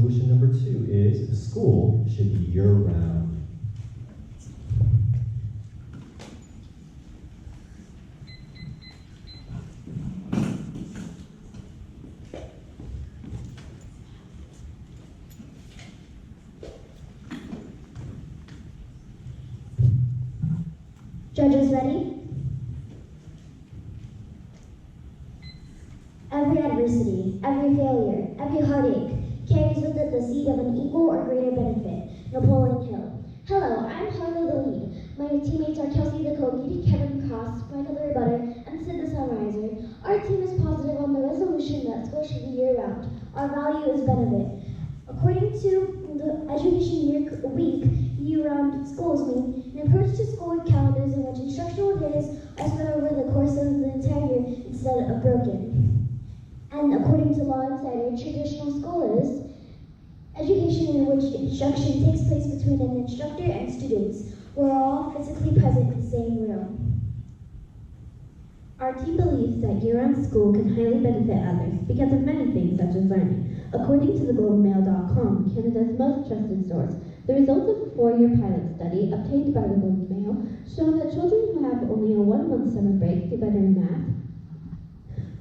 resolution number 2 is school should be year-round. Judges ready? Every adversity, every failure, every heartache carries with it the seed of an equal or greater benefit. Napoleon Hill. Hello, I'm Harlow the lead. My teammates are Kelsey the co-lead, Kevin Cross, Michael the rebutter, and Sid the sunriser. Our team is positive on the resolution that school should be year-round. Our value is benefit. According to the Education Week, year-round schools mean an approach to school with calendars in which instructional days are spread over the course of the entire year instead of broken. And according to Law Insider, traditional school is education in which instruction takes place between an instructor and students, who are all physically present in the same room. Our team believes that year-round school can highly benefit others because of many things such as learning. According to theglobeandmail.com, Canada's most trusted source, the results of a 4-year pilot study obtained by the Globe and Mail show that children who have only a 1-month summer break do better in math,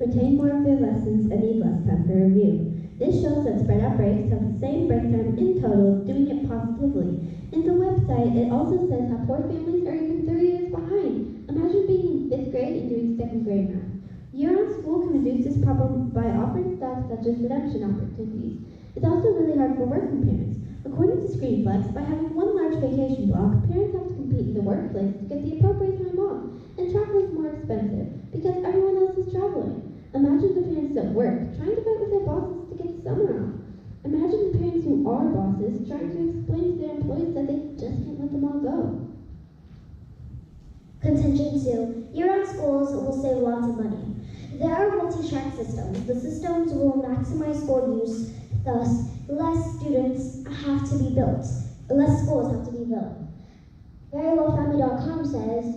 retain more of their lessons, and need less time for review. This shows that spread out breaks have the same break time in total, doing it positively. In the website, it also says how poor families are even 3 years behind. Imagine being in 5th grade and doing 2nd grade math. Year-round school can reduce this problem by offering stuff such as redemption opportunities. It's also really hard for working parents. According to ScreenFlex, by having one large vacation block, parents have to compete in the workplace to get the appropriate time off, and travel is more expensive because everyone else is traveling. Imagine the parents at work trying to fight with their bosses to get the summer off. Imagine the parents who are bosses trying to explain to their employees that they just can't let them all go. Contention 2. Year-round schools will save lots of money. There are multi-track systems. The systems will maximize school use, thus less students have to be built. Less schools have to be built. VeryWellFamily.com says,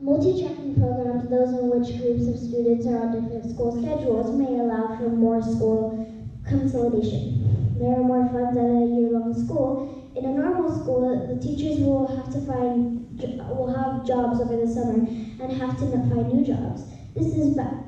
multi-tracking programs, those in which groups of students are on different school schedules, may allow for more school consolidation. There are more funds at a year-long school. In a normal school, the teachers will have jobs over the summer and have to find new jobs. This is bad.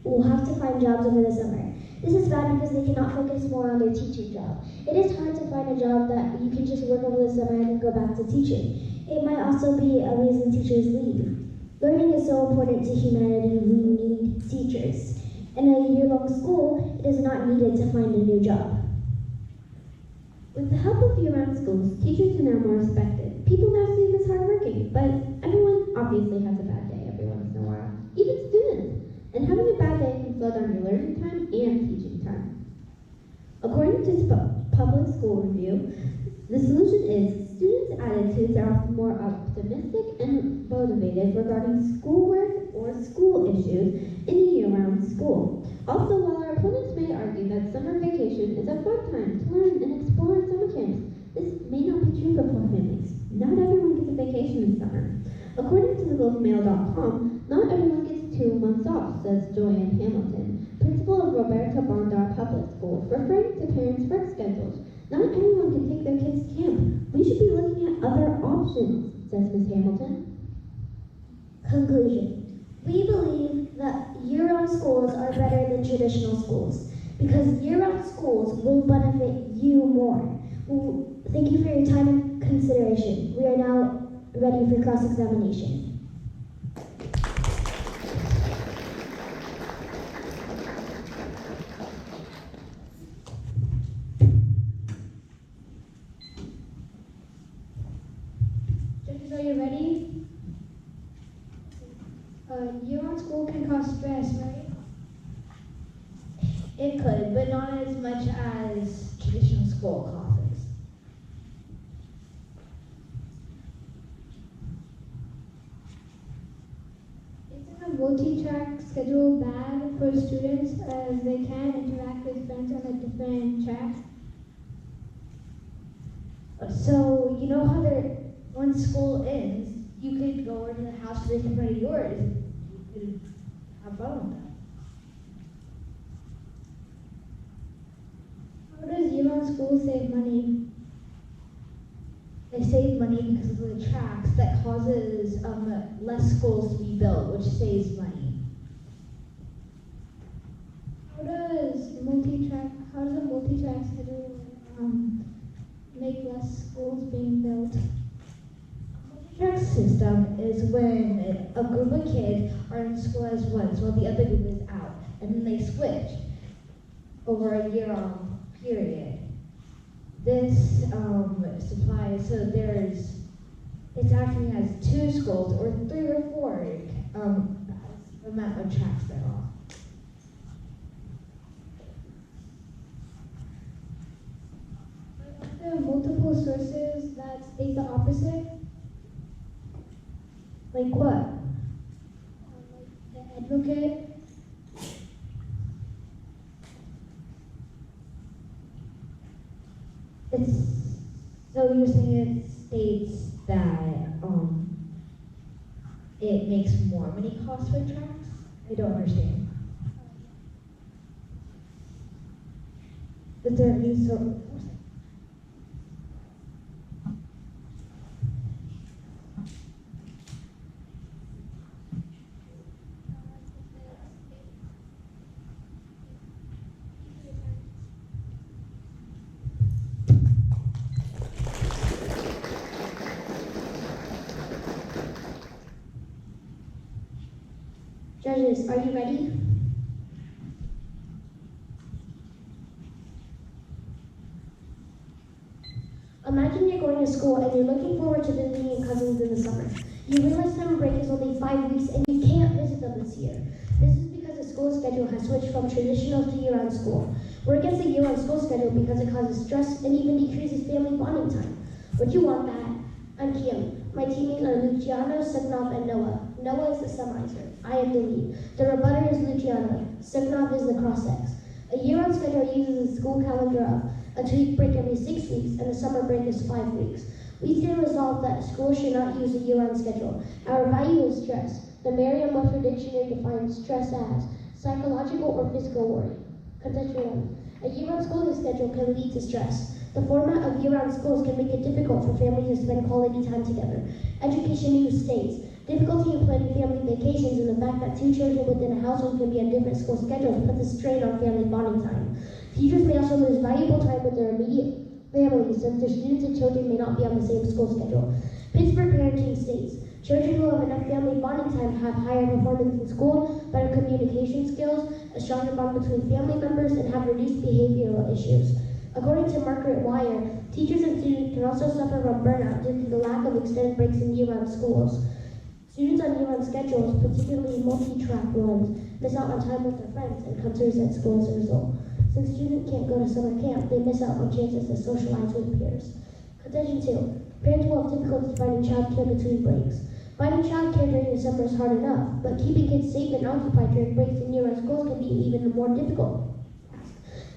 Will have to find jobs over the summer. This is bad because they cannot focus more on their teaching job. It is hard to find a job that you can just work over the summer and then go back to teaching. It might also be a reason teachers leave. Learning is so important to humanity, we need teachers. In a year-long school, it is not needed to find a new job. With the help of year-round schools, teachers are now more respected. People now see them as hardworking, but everyone obviously has a bad day every once in a while, even students. And having a bad day can slow down your learning time and teaching time. According to Public School Review, the solution is students' attitudes are often more optimistic and motivated regarding schoolwork or school issues in a year-round school. Also, while our opponents may argue that summer vacation is a fun time to learn and explore in summer camps, this may not be true for poor families. Not everyone gets a vacation in summer. According to theglobeandmail.com, not everyone gets 2 months off, says Joanne Hamilton, principal of Roberta Bondar Public School, referring to parents' work schedules. Not everyone can take their kids to camp. We should be looking at other options, says Ms. Hamilton. Conclusion. We believe that year-round schools are better than traditional schools because year-round schools will benefit you more. Thank you for your time and consideration. We are now ready for cross-examination. Judges, are you ready? Year-round school can cause stress, right? It could, but not as much as traditional school causes. Isn't a multi-track schedule bad for students as they can interact with friends on a different track? So, you know how when school ends, you could go over to the house right in front of yours and you could have fun with that. How does year-round school they save money because of the tracks that causes less schools to be built, which saves money. How does a multi-track schedule make less schools being built? Track system is when a group of kids are in school as once while the other group is out, and then they switch over a year-long period. This supplies, so it's acting as 2 schools or 3 or 4 amount of tracks there are. Are there multiple sources that state the opposite? Like what? Like the Advocate. So you're saying it states that it makes more money cost for tracks? I don't understand. Is there any sort of Judges, are you ready? Imagine you're going to school and you're looking forward to visiting your cousins in the summer. You realize summer break is only 5 weeks and you can't visit them this year. This is because the school schedule has switched from traditional to year-round school. We're against the year-round school schedule because it causes stress and even decreases family bonding time. Would you want that? I'm Kim. My teammates are Luciano, Signov, and Noah. Noah is the summizer. I am the lead. The rebutter is Luciano. Signov is the cross-ex. A year-round schedule uses the school calendar of a 2-week break every 6 weeks, and a summer break is 5 weeks. We stand resolved that schools should not use a year-round schedule. Our value is stress. The Merriam-Webster Dictionary defines stress as psychological or physical worry. Conceptual. A year-round schooling schedule can lead to stress. The format of year-round schools can make it difficult for families to spend quality time together. Education News states, difficulty in planning family vacations and the fact that 2 children within a household can be on different school schedules puts a strain on family bonding time. Teachers may also lose valuable time with their immediate families since their students and children may not be on the same school schedule. Pittsburgh Parenting states, children who have enough family bonding time have higher performance in school, better communication skills, a stronger bond between family members, and have reduced behavioral issues. According to Margaret Wire, teachers and students can also suffer from burnout due to the lack of extended breaks in year-round schools. Students on year-round schedules, particularly multi-track ones, miss out on time with their friends and come to resent school as a result. Since students can't go to summer camp, they miss out on chances to socialize with peers. Contention 2. Parents will have difficulty finding childcare between breaks. Finding childcare during the summer is hard enough, but keeping kids safe and occupied during breaks in year-round schools can be even more difficult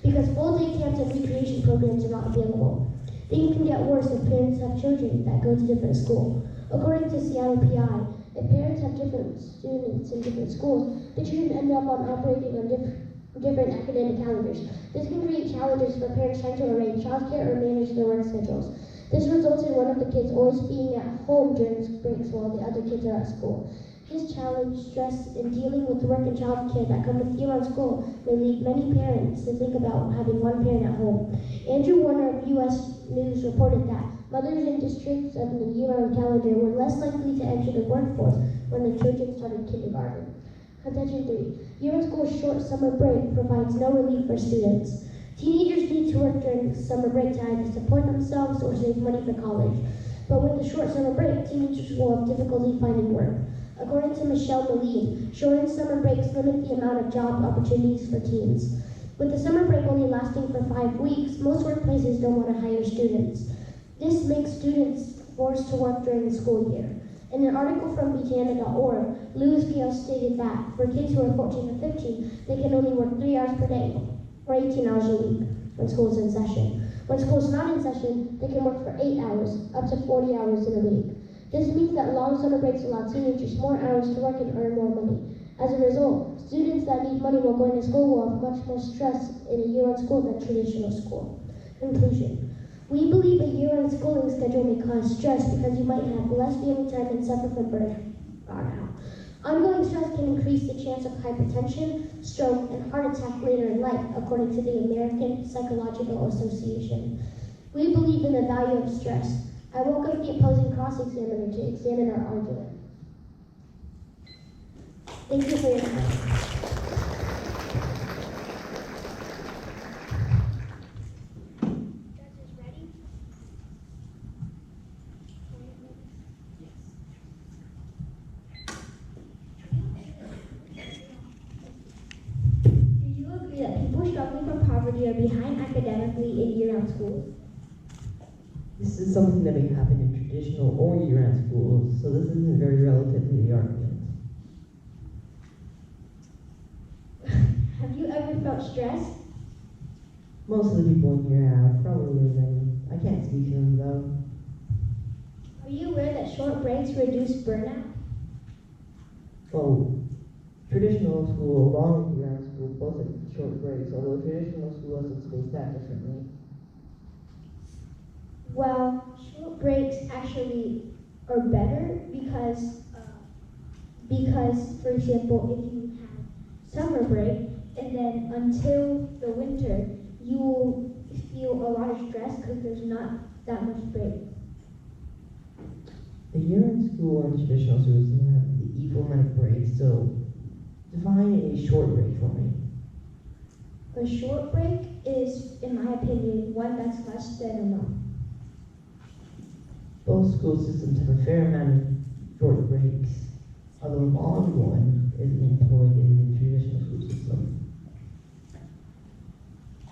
because full-day camps and recreation programs are not available. Things can get worse if parents have children that go to different schools. According to Seattle PI, if parents have different students in different schools, the children end up on operating on different academic calendars. This can create challenges for parents trying to arrange childcare or manage their work schedules. This results in one of the kids always being at home during breaks while the other kids are at school. This challenge, stress, and dealing with work and childcare that come with year-round school may lead many parents to think about having one parent at home. Andrew Warner of U.S. News reported that mothers in districts of the year-round calendar were less likely to enter the workforce when the children started kindergarten. Contention 3. Year-round school's short summer break provides no relief for students. Teenagers need to work during summer break to either support themselves or save money for college. But with the short summer break, teenagers will have difficulty finding work. According to Michelle Meline, shortened summer breaks limit the amount of job opportunities for teens. With the summer break only lasting for 5 weeks, most workplaces don't want to hire students. This makes students forced to work during the school year. In an article from Botana.org, Louis Gale stated that for kids who are 14 or 15, they can only work 3 hours per day, or 18 hours a week, when school is in session. When school is not in session, they can work for 8 hours, up to 40 hours in a week. This means that long summer breaks allow teenagers more hours to work and earn more money. As a result, students that need money while going to school will have much more stress in a year-round school than traditional school. Conclusion. We believe a year-round schooling schedule may cause stress because you might have less family time and suffer from burnout. Ongoing stress can increase the chance of hypertension, stroke, and heart attack later in life, according to the American Psychological Association. We believe in the value of stress. I welcome the opposing cross-examiner to examine our argument. Thank you for your time. That people struggling from poverty are behind academically in year-round schools? This is something that may happen in traditional or year-round schools, so this isn't very relative to the argument. Have you ever felt stressed? Most of the people in here have, probably many. I can't speak for them though. Are you aware that short breaks reduce burnout? Well, traditional school, along with year-round school, both have short breaks, although traditional school doesn't space that differently. Well, short breaks actually are better because, for example, if you have summer break and then until the winter, you will feel a lot of stress because there's not that much break. The year-round school and traditional schools don't have the equal amount of breaks, so define a short break for me. A short break is, in my opinion, one that's less than a month. Both school systems have a fair amount of short breaks, although a long one isn't employed in the traditional school system.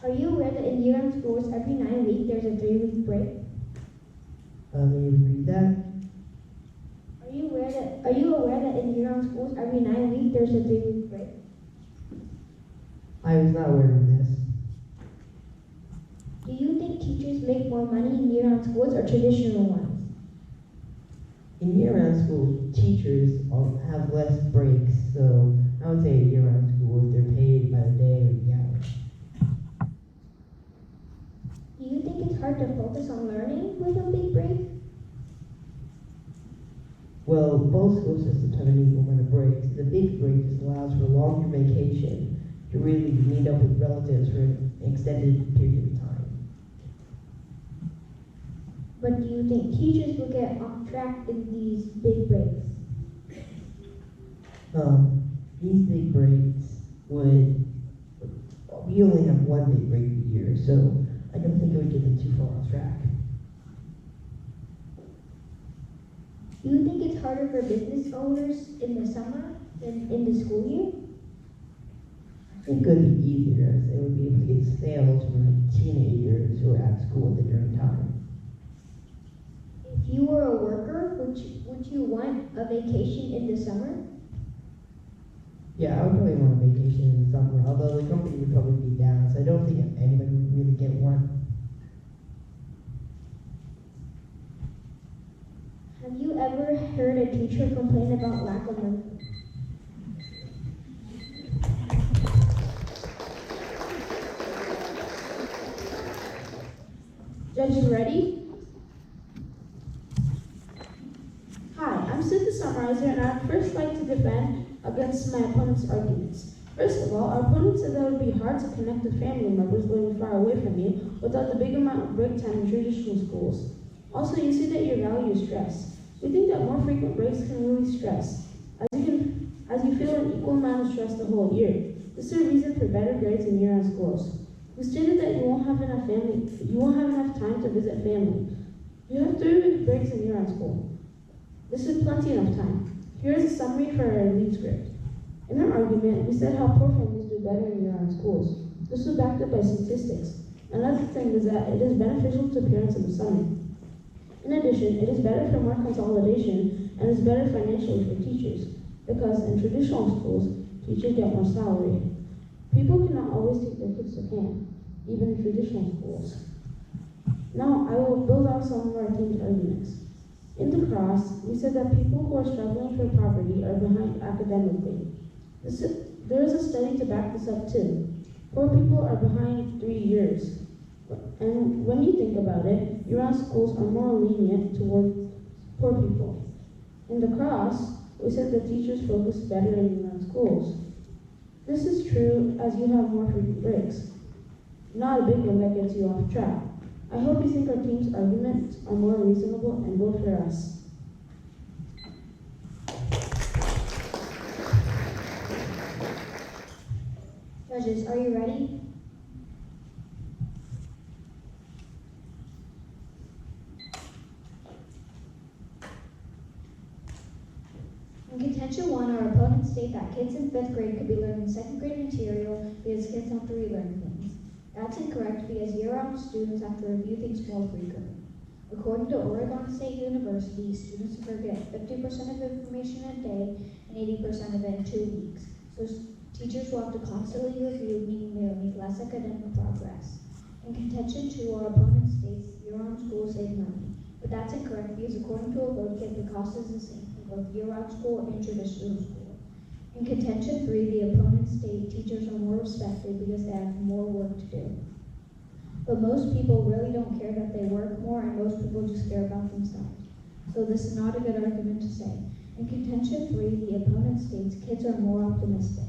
Are you aware that in year-round schools, every 9 weeks there's a 3-week break? May you read that? Are you aware that in year-round schools, every 9 weeks there's a 3-week break? I was not aware of this. Do you think teachers make more money in year-round schools or traditional ones? In year-round schools, teachers have less breaks, so I would say a year-round school if they're paid by the day or the hour. Do you think it's hard to focus on learning with a big break? Well, both school systems have an equal amount of breaks. The big break just allows for a longer vacation to really meet up with relatives for an extended period of time. But do you think teachers will get off track in these big breaks? These big breaks would, we only have one big break a year, so I don't think it would get them too far off track. Do you think it's harder for business owners in the summer than in the school year? It could be easier as they would be able to get sales from like teenagers who are at school at the during time. If you were a worker, would you want a vacation in the summer? Yeah, I would probably want a vacation in the summer, although the company would probably be down, so I don't think anybody would really get one. Have you ever heard a teacher complain about lack of money? Judges ready? Hi, I'm Sid the Summarizer, and I'd first like to defend against my opponent's arguments. First of all, our opponent said that it would be hard to connect with family members living far away from you without the big amount of break time in traditional schools. Also, you see that your value is stress. We think that more frequent breaks can release stress, as you feel an equal amount of stress the whole year. This is a reason for better grades in year-round schools. We stated that you won't have enough time to visit family. You have 3-week breaks in year-round school. This is plenty enough time. Here is a summary for our lead script. In our argument, we said how poor families do better in year-round schools. This was backed up by statistics. Another thing is that it is beneficial to parents in the summer. In addition, it is better for more consolidation and is better financially for teachers, because in traditional schools, teachers get more salary. People cannot always take their kids to camp, even in traditional schools. Now, I will build on some of our team's arguments. In the cross, we said that people who are struggling for poverty are behind academically. There is a study to back this up too. Poor people are behind 3 years. And when you think about it, year-round schools are more lenient towards poor people. In the cross, we said that teachers focus better in year-round schools. This is true as you have more free breaks. Not a big one that gets you off track. I hope you think our team's arguments are more reasonable and vote for us. Judges, are you ready? In contention 1, our opponents state that kids in 5th grade could be learning 2nd grade material because kids have to relearn things. That's incorrect because year-round students have to review things more frequently. According to Oregon State University, students forget 50% of information in a day and 80% of it in 2 weeks. So teachers will have to constantly review, meaning they will make less academic progress. In contention 2, our opponent states year-round schools save money. But that's incorrect because according to a vote kit, the cost is the same for both year-round school and traditional school. In contention 3, the opponents state teachers are more respected because they have more work to do. But most people really don't care that they work more, and most people just care about themselves. So this is not a good argument to say. In contention 3, the opponent states kids are more optimistic.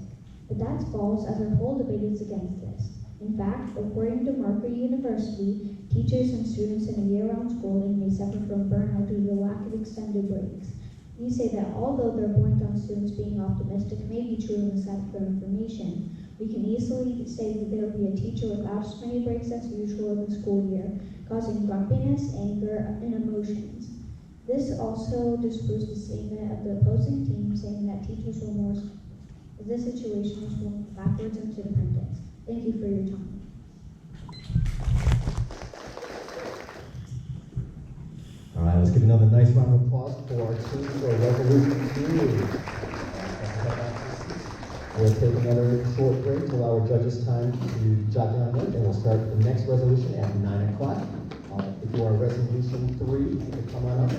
But that's false, as our whole debate is against this. In fact, according to Marker University, teachers and students in a year-round schooling may suffer from burnout due to lack of extended breaks. We say that although their point on students being optimistic may be true in the set of information, we can easily say that there will be a teacher without as many breaks as usual in the school year, causing grumpiness, anger, and emotions. This also disproves the statement of the opposing team saying that teachers were more. This situation is going backwards into dependence. Thank you for your time. All right, let's give another nice round of applause for our team for Resolution 3. We'll take another short break to allow our judges time to jot down notes, and we'll start the next resolution at 9 o'clock. If you are Resolution 3, you can come on up